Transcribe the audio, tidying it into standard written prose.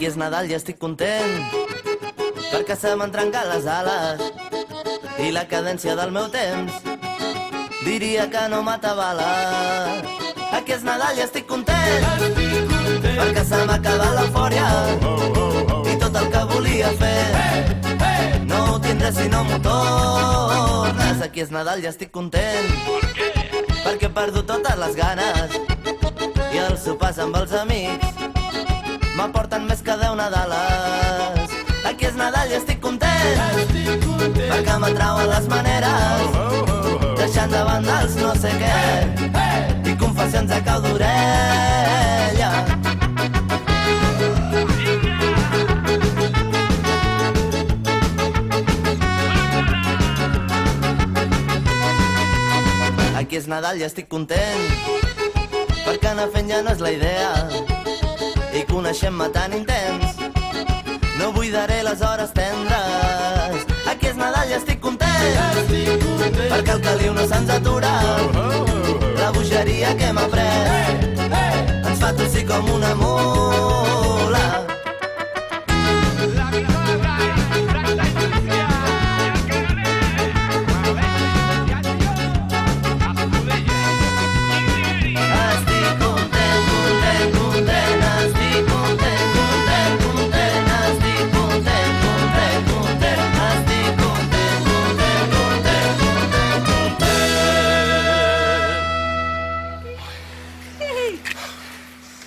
Aquí és Nadal i estic content perquè se m'han trencat les ales i la cadència del meu temps diria que no m'atabala. Aquí és Nadal i estic content perquè se m'ha acabat l'eufòria i tot el que volia fer no ho tindré si no m'ho tornes. Aquí és Nadal i estic content perquè he perdut totes les ganes i els sopars amb els amics m'aporten més que 10 Nadales. Aquí és Nadal i estic content perquè m'atrauen les maneres deixant de banda els no sé què i confessions a cau d'orella. Aquí és Nadal i estic content perquè anar fent ja no és la idea i coneixem-me tan intens no buidaré les hores tendres. Aquí és Nadal i estic content perquè el caliu no se'ns atura la bogeria que hem après ens fa tossir com una mula.